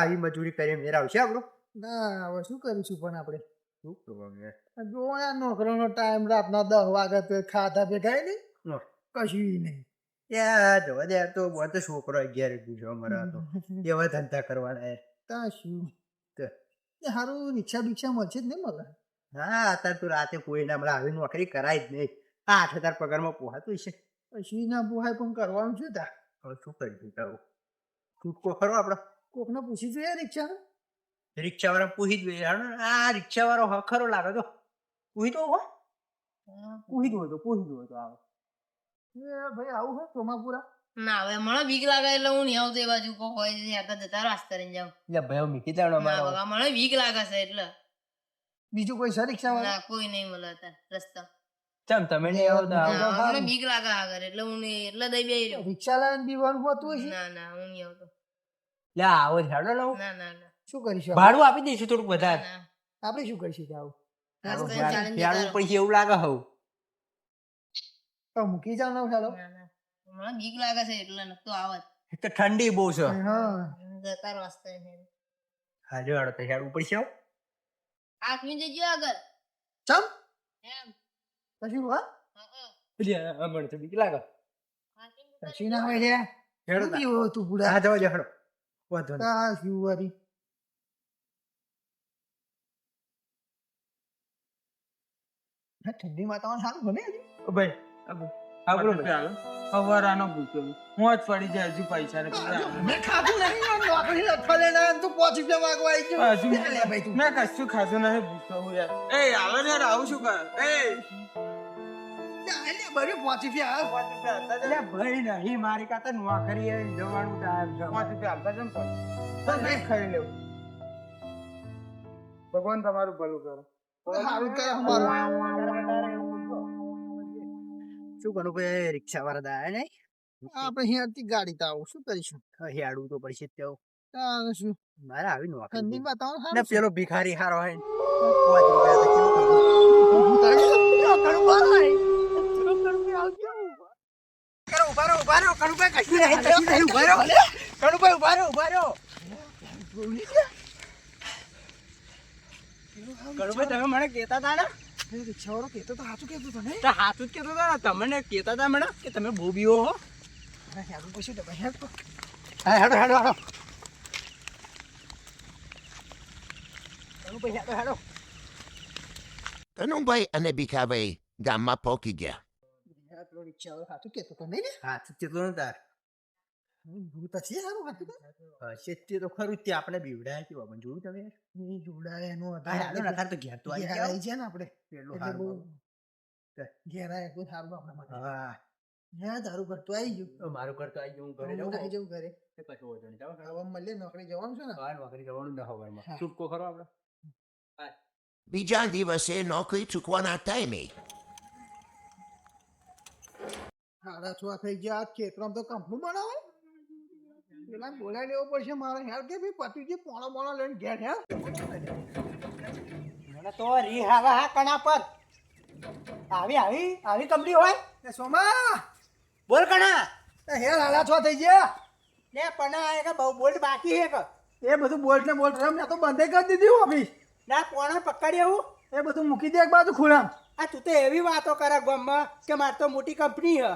આવી મજૂરી કરી મેર આવશે આપણો? ના હવે શું કરીશું પણ આપણે શું કરવાનું યાર? જો યાર નોકરીનો ટાઈમ રાતના 10 વાગે તો ખાધા ભેગા નહીં નો. કશું નહીં યાર જવા દે યાર, તો બોલ તો છોકરો 11 પૂછો અમારા તો એવા ધંધા કરવાના યાર. તા શું તો એ સારું રિક્ષા બિક્ષા મળશે જ નહીં મળે હા અત્યારે તો રાતે કોઈને હમણાં આવી નોકરી કરાય જ નહીં. 8,000 પગારમાં પોહાતું છે. કશું ના પોહાય પણ કરવાનું શું તા હવે શું કરીશું તારું? છૂટકો ખરો આપણો? કોકને પૂછી જોઈએ રિક્ષા રિક્ષાવાળા પૂછી જ જોઈએ. હાલો ને, આ રિક્ષાવાળો ખરો લાગે તો પૂછી દો હો. પૂછી દો તો આવો. એ ભાઈ આવું હે સોમાપુરા ના હવે મને બીક લાગે એટલે હું નહીં આવતો એ બાજુ કોઈ હોય છે આગળ જતા રાસ્તા રહીને જાઉં. એટલે ભાઈ મીકી દેવાનો ના અમારો. બકા મને બીક લાગે છે એટલે બીજું કોઈ છે રિક્ષા વાળા ના કોઈ નહીં મળે અત્યારે રસ્તા. ચમ તમે નહીં આવતા? ના, મને બીક લાગે આગળ એટલે હું નહીં એટલે દઈ બે રહ્યો. રિક્ષા લાવીને બીવાનું હોતું હશે ના ના હું નહીં આવતો. લે આવો હેડો લાવો. ના ના ના શું કરીશું ભાડું આપી દઈશું થોડુંક વધારે. ના. આપણે શું કરીશું કે આવું રસ્તે ચાલીને જતા યાર રહો. પછી એવું લાગે હવ. તો મૂકી જાવ ને ચાલો ના ના મને બીક લાગે છે એટલે નતો આવત. એક તો ઠંડી બહુ છે. હા જતા રહો રસ્તે રહીને. હાજો હેડો તો હેડ ઉપર છે. આખમી જજો આગળ ચમ એમ. કશું હા અમને તો બીક લાગે. આખમી કશું ના હોય લે હેડો શું કેવું તું પૂરા હા જવા હેડો. વાંધો નહીં. તા શું વરી હા ઠંડી વાતાવરણ સારું ગમે હજી ભાઈ બોલો ભાઈ. હવારાનો ભૂખ્યો હું જ પડી જાય હજુ પૈસા મેં ખાધું નહીં યાર, નોકરી નથી લેના તું 5 રૂપિયા માંગવા આવી ગયો હજુ લે ભાઈ તું મેં કશું ખાધું નહીં ભૂખ્યો હું યાર. એ હાલો ને યાર આવું શું કર એ લે બરે 5 રૂપિયા હાલ 5 રૂપિયા એટલે ભાઈ નહીં મારી કાતા નોકરી જવાનું ટાઈમ છે. 5 રૂપિયા હાલતા જમ પણ નહીં ખાઈ લેવું. ભગવાન તમારું ભલું કરો. સારું કરે અમારું શું કરું ભાઈ? રિક્ષા વાળા દા નહીં આપણે અહીંયાથી ગાડી તો આવું શું કરીશું હેડવું તો પડશે જ તેઓ. તારે શું મારે આવી નોકરી ઠંડી વાતાવરણ ને સારું પેલો ભિખારી હારો હોય ને 5 રૂપિયા તો કેવું કરુભાઈ તમે મને કહેતા હતા ને રિક્ષાવાળો કહેતો તો સાચું કહેતો હતો ને તો હાથું જ કહેતો હતા ને. તમને કહેતા હતા મેડમ કે તમે બહુ બીવો હો. અરે હેડું પછી ડબ્બા હેડ તો હા હેડો હેડો હેડો હેડો. કનુભાઈ અને ભીખાભાઈ ગામમાં પહોંચી ગયા. પેલો રિક્ષાવાળો સાચું કહેતો હતો નહીં ને હાથ કેટલો ને તાર ભૂત હશે સારું હતું હશે તે તો ખરું જ તે આપણે બીવડાયા કેવા પણ જોયું તમે? એ જોડાય એનો હા, હેડો ને તાર તો ઘેર તો આવી ઘેર ગયા. આવી જાય ને આપણે પેલું એટલે બહુ હારું. ઘેર આવે એટલું સારું આપણા માટે હા હા તારું ઘર તો આવી ગયું તો મારું ઘર તો આવી ગયું. હું ઘરે હું આવી જાઉં. જાઉં ઘરે એ કશો વાંધો નહીં. જાઓ, જાઓ. હવે મળીએ નોકરી જવાનું છે ને હા નોકરી જવાનું ને હવારમાં. હા. છૂટકો ખરો આપણે? બીજા દિવસે નોકરી ચૂકવાના ટાઈમે 6:30 થઈ ગયા ખેતરમાં તો કંપનું બનાવો પેલા બોલાવી લેવો પડશે મારે હેર કે ભાઈ પતિ પોણો મોણો લઈને ઘેર હેર મને તો રી આવે હા કણા પર. આવી કંપની હોય એ સોમા બોલ કણા. એ હેર હાલા 6 થઈ ગયા લે પણ આ કે બહુ બોલ્ટ બાકી છે કે એ બધું બોલ્ટ ને બોલ્ટ મેં તો બંધ કરી દીધી ઓફિસ ના પોણા પકડી આવું. એ બધું મૂકી દે એક બાજુ ખૂણા આ તું તો એવી વાતો કરે ગામમાં કે મારે તો મોટી કંપની છે.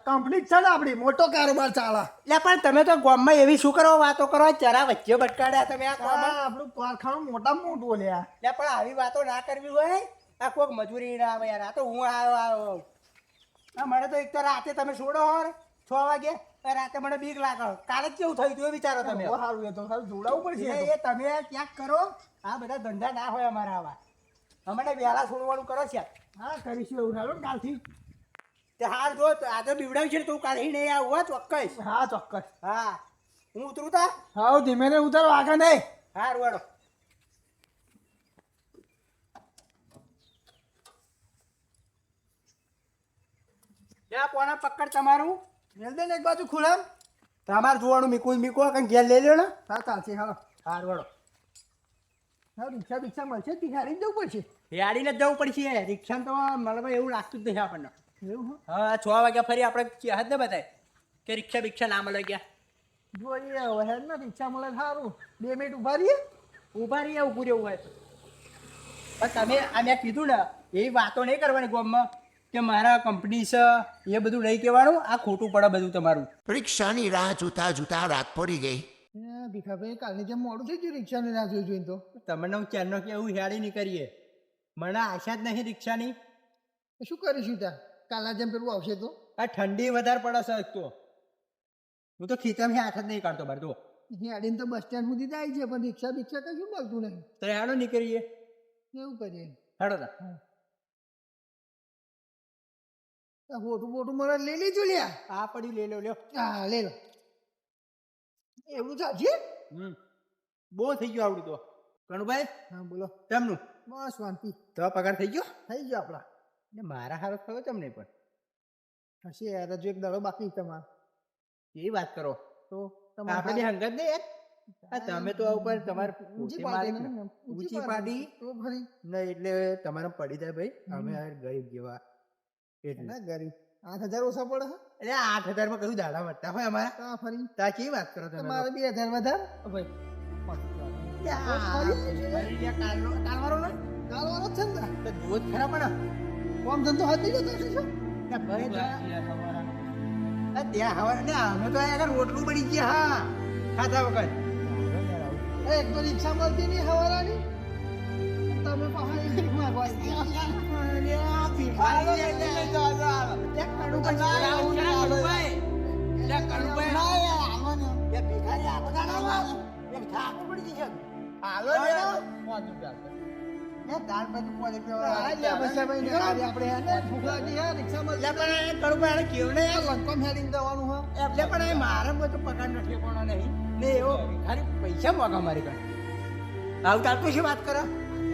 કંપની જ છે ને આપણી મોટો કારોબાર ચાલે એટલે પણ તમે તો ગામમાં એવી શું કરો વાતો કરો? જરા વચ્ચે ભટકાડ્યા તમે આ ગામમાં. આપણું કારખાનું મોટામાં મોટું લ્યા એટલે પણ આવી વાતો ના કરવી હોય. આ કોઈક મજૂરી ના આવે યાર. આ તો હું આવ્યો આ મને તો એક તો રાતે તમે છોડો હો 6 વાગે રાતે મને બીક લાગે. કાલે જ કેવું થયું હતું એ વિચારો તમે. બહુ સારું એ તો સારું જોડાવવું પડશે એટલે એ તમે ક્યાંક કરો. આ બધા ધંધા ના હોય અમારા આવા. અમને વહેલા છોડવાનું કરો છે. હા કરીશું એવું સારું કાલથી તે હાર જો આજે બીવડાવી છે તું કાલે નહીં આવું હો ચોક્કસ. હા ચોક્કસ હા હું ઉતરું તા. હા ધીમે ને ઉતારો આગળ નહીં હાર વાળો જા પોણા પકડ તમારું. મેલ દે ને એક બાજુ ખૂણા તમારે જોવાનું મીકો કંઈ ઘેર લઈ લો ને. હા ચાલશે હાલો હાર વાળો હા રિક્ષા મળશે તિહારી જવું પડશે યાડીને જ જવું પડશે. રિક્ષામાં તો મને એવું લાગતું જ નહીં આપણને. એવું હા 6 વાગ્યા ફરી આપણે ચેહદ ને બતાય કે રિક્ષા બિક્ષા ના મળે ગયા. જોઈએ હવે હેડ ને રિક્ષા મળે સારું 2 મિનિટ ઉભા રહીએ ઊભા રહીએ ઊભું રહેવું હોય પણ તમે આ મેં કીધું ને એવી વાતો નહીં કરવાની ગામમાં કે મારા કંપની છે એ બધું નહીં કહેવાનું. આ ખોટું પડે બધું તમારું. રિક્ષાની રાહ જોતા જોતા રાત પડી ગઈ. ભીખાભાઈ કાલની જેમ મોડું થઈ ગયું રિક્ષાની રાહ જોઈને તો તમને હું ચેનનો કે એવું હેડી નહીં કરીએ. મને આશા જ નહીં રિક્ષાની. શું કરીશું ત્યાં કાલના જેમ પેલું આવશે તો આ ઠંડી વધારે પડે છે એક તો. હું તો ખીચામાં હાથ જ નહીં કાઢતો બાર તો. હેડીને તો બસ સ્ટેન્ડ સુધી જાય છે પણ રિક્ષા બિક્ષા કશું મળતું નહીં. તો હેડો નીકળીએ. એવું કરીએ હેડો તા. ફોટું બોટું મને લઈ લીધું લ્યા. આ પડી લઈ લો લ્યો. હા લઈ લો. એવું ચાલશે. બહુ થઈ ગયું આવડું તો. કણુભાઈ હા બોલો. તેમનું બસ શાંતિ તો પગાર થઈ ગયો. થઈ ગયો આપણા. ને મારા હારો થયો તમને પણ. હશે યાર હજુ એક દાડો બાકી તમારે. એ વાત કરો તો આપણે બે હંગત નહીં યાર. આ તમે તો આ ઉપર તમારે ઊંચી પોતે મારી પાડી ને. ને. ઊંચી પાડી તો ફરી ને એટલે તમારે પડી જાય ભાઈ. અમે યાર ગરીબ જેવા એટલે ના ગરીબ 8,000 ઓછા પડે છે. એટલે 8,000 માં કયું દાડા વધતા હોય અમારા. તો ફરી તા કેવી વાત કરો તમે તમારે 2,000 વધારે ભાઈ કાલવારો ને કાલવાનો જ છે ને તો જુઓ જ ખરા પણ કોમ ધંધો હાથ નહીં જતો શું ભાઈ ત્યાં હવા ને અમે તો આગળ રોટલું બની ગયા. હા ખાધા વગર એક તો રિક્ષા મળતી નહીં હવારાની તમે પહાડી માગવા મારા બધું પગાર નથી કોણ નહીં ને એવો ખાલી પૈસા મોગા મારી કણ આવતા તો શું વાત કરો.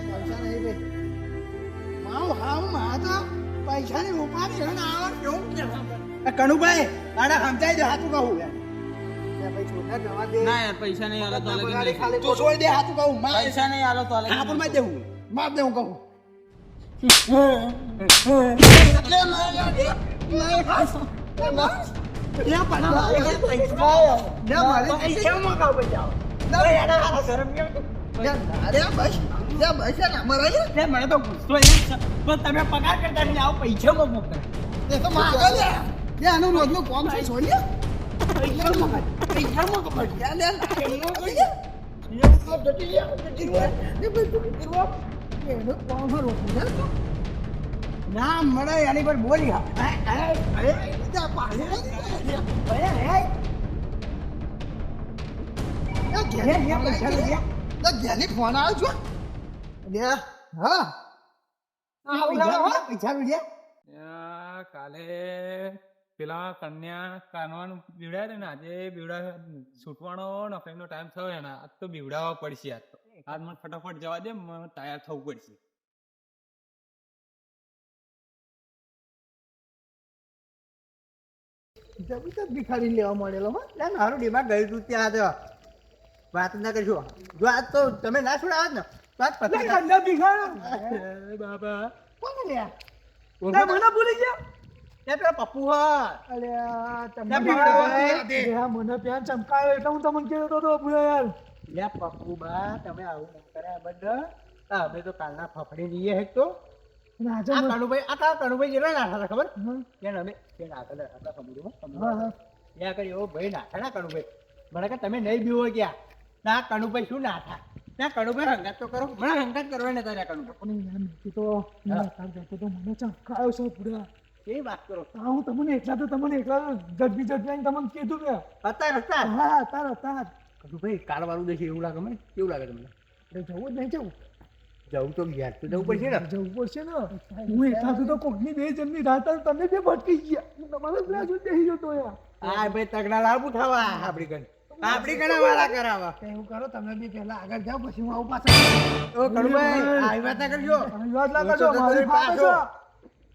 પૈસા નહીં ભાઈ પૈસાની ઉપાડી છે ને આવા કેવું કે કણુભાઈ આને સમજાઈ દે. હાથું કહું ભાઈ છોકરા જવા દે ના યાર પૈસા નહીં આલો તો અલગ ખાલી તો છોડી દે. હાથું કહું પૈસા નહીં આલો તો અલગ હા પણ માં દેવું માપ દે હું કહું મને તો ગુસ્સો તો તમે પગાર કરતા નહીં આવો પૈસામાં મોકલે. આનું રોજનું કોમ છે છોડી ના મળે એની પર બોલી ફોન આવ્યો છો હા પૈસા લઈ કાલે પેલા કન્યા કાનવાનું બીવડાય ને આજે બીવડા છૂટવાનો નોકરીનો ટાઈમ થયો એના આજ તો બીવડાવવા પડશે. આજ તો આજ મને ફટાફટ જવા દે મને તૈયાર થવું પડશે. ભિખારી લેવા મળેલો હો મારું દિમાગ ગયું તું ત્યાં તો વાત ના કરશો. જો આજ તો તમે ના છોડાવ ને તો આજ પતી બાબા કોને લ્યા મને ભૂલી ગયા. ત્યાં પેલા પપ્પુ હા અલ્યા ત્યાં તમને બીવડાવ્યા. મને પ્યાન ચમકાયો એટલે હું તમને કહેતો હતો ભૂલા યાર લે પપ્પુ બા તમે આવું ના કર્યા બધા. અમે તો કાલના ફફડી લઈએ હેક તો આ કણુભાઈ જેટલા નાઠા હતા ખબર ત્યાં અમે ત્યાં આગળ આપણા સમુદ્રમાં ત્યાં કરી એવો ભાઈ નાઠા ના કણુભાઈ. મને કે તમે નહીં બીવો ગયા ના કણુભાઈ શું નાઠા. ના કણુભાઈ હંગાત તો કરો. મને હંગાત કરવા ને તારે કણુભાઈ તો મને ચમકાયો છે પૂરા કેવી વાત કરો. હું તમને એકલા જડબી તમને કીધું કે હતા હા તાર કણુભાઈ કાલ વાળું દેખે એવું લાગે મને. કેવું લાગે તમને? જવું જ નહીં જવું જવું તો ઘેર તો જવું પડશે ને. જવું પડશે ને હું એકલા તો કોકની 2 જણની રાત તમે બે ભટકી ગયા તમારે ત્યાં સુધી જઈ જતો યાર હા ભાઈ તગડા લાવ ઉઠાવા આપડી કણા વાળા કરાવા. એવું કરો તમે બી પહેલા આગળ જાઓ પછી હું આવું પાછળ ઓ કણુભાઈ આવી વાત ના કરજો. વાત ના કરજો મારી પાસે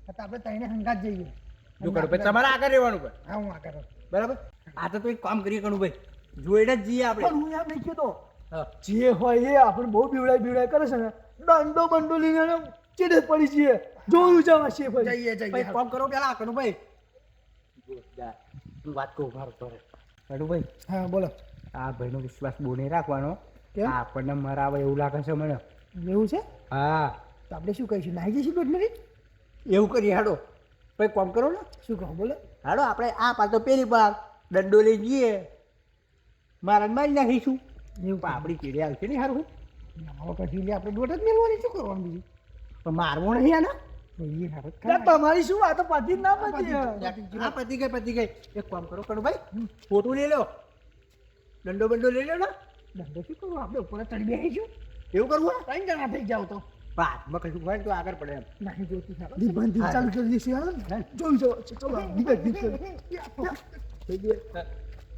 છે આપણે તઈને હંગાત જઈએ જો કણુભાઈ તમારે આગળ રહેવાનું ભાઈ. હા હું આગળ બરાબર. આ તો એક કામ કરીએ કણુભાઈ જોઈને જ જઈએ આપણે. પણ હું એમ નહીં કહેતો હા. જે હોય એ આપણે બહુ બીવડાય કરે છે ને દંડો બંડો લઈને ચીડે પડી જઈએ જોયું જવા છે જઈએ કામ કરો પેલા કણુભાઈ. હું વાત કહું મારો તો કડુભાઈ હા બોલો આ ભાઈનો વિશ્વાસ બહુ નહીં રાખવાનો. કેમ? આપણને મરાવે એવું લાગે છે મને. એવું છે હા તો આપણે શું કહીશું નાહી જઈશું બેટમેરી એવું કરીએ હાડો. પછી કોમ કરો ને, શું કહો બોલો હાડો આપણે આ પાર તો પેલી પાર દંડો લઈ જઈએ, મારા મારી નાખીશું. એવું પણ આપણી કીડી આવશે નહીં સારું. હવે પછી આપણે દોઢ જ મેળવાની શું કરવાનું બીજું પણ મારવો નહીં આના. એ હારું તમારી શું વાતો પાછી ના પાછી આ પતી ગઈ. એક કામ કરો કડુભાઈ, ફોટો લઈ લો, દંડો બંડો લઈ લો ને. ધંધો શું કરવું આપણે ઉપર ચડી બેસીશું એવું કરવું? 3 જણા થઈ જાવ તો હાથમાં કશું હોય ને તો આગળ પડે એમ. નહીં જોઈતું સારું દીપબંધી ચાલુ કરી દઈશું હાલો ને જોઈ જાઓ ચલો દીપ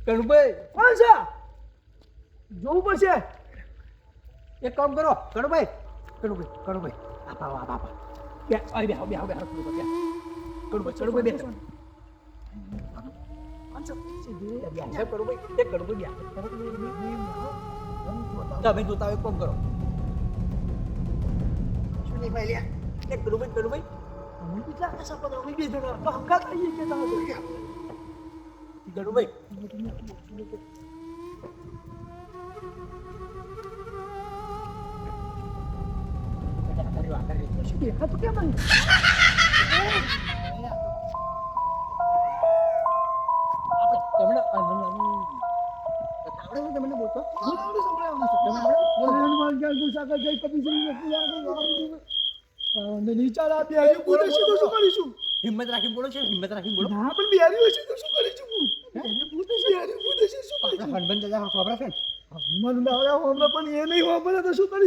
કડુભાઈ કોણ છે જોવું પડશે એક કામ કરો કડુભાઈ, આપા બે અરે બેહો કડુભાઈ બે કડુભાઈ એક કડુભાઈ તમે જોતા હોય કામ કરો. શું નહીં ભાઈ લ્યા એક કડુભાઈ અમે કેટલા આશા પકડો અમે બે જણા તો હંગાત આવીએ કે તમે કડુભાઈ શું દેખા તો કેમ નહીં તમને બોલતો હિંમત રાખી બોલો છે, હિંમત રાખી બોલો. હનબન દાદા ખબર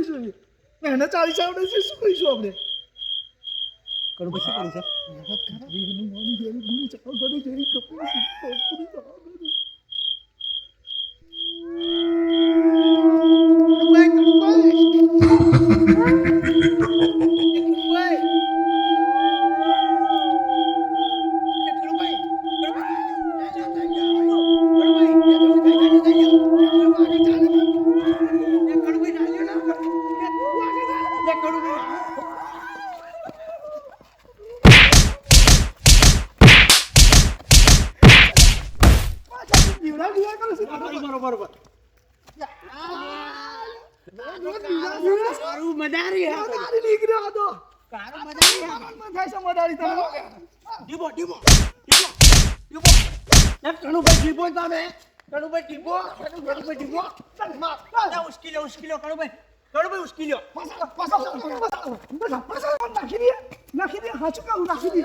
છે ને? એને 40 આવડે છે શું કરીશું આપણે કડુભાઈ શું કરી છે? બરોબર. સારું મજારી હે. કડુભાઈ ડીબો તમે. ઉશ્કી લો કડુભાઈ ઉશ્કી લો. નાખી દે હાચું કહું નાખી દે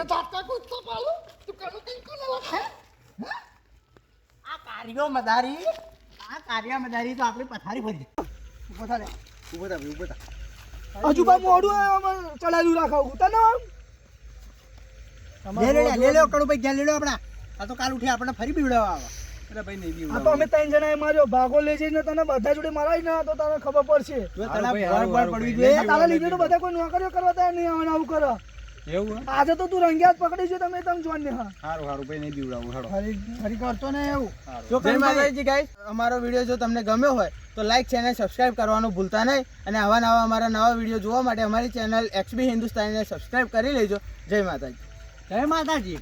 આ કાર્યો મદારી તો આપણે પથારી ભરી. ઉભો થા. હજુ બા મોડું ચડાયેલું રાખાવું તને લે લો કડુભાઈ જ્યાં લે લો આપણા. આ તો કાલ ઉઠી આપણે ફરી બીવડાવવા આવે. અરે ભાઈ નહીં આ તો અમે 3 જણાએ માર્યો ભાગો લઈ જઈને તને બધા જોડે મરાય ને તો તને ખબર પડશે પડવી જોઈએ. તારા લીધે તો બધા કોઈ નોકરીઓ કરવા તૈયાર નહીં આવે આવું કરો એવું આજે તો તું રંગિયાત પકડી છે તમે જોન ને હા સારું ભાઈ નહીં બીવડાવું. હાલો ફરી કરતો ને એવું જો જય માતાજી ગાઈસ, અમારો વિડીયો જો તમને ગમ્યો હોય તો લાઈક ચેનલ સબસ્ક્રાઇબ કરવાનું ભૂલતા નહીં અને આવા નવા અમારા નવા વિડીયો જોવા માટે અમારી ચેનલ XB હિન્દુસ્તાનીને સબસ્ક્રાઇબ કરી લેજો. જય માતાજી.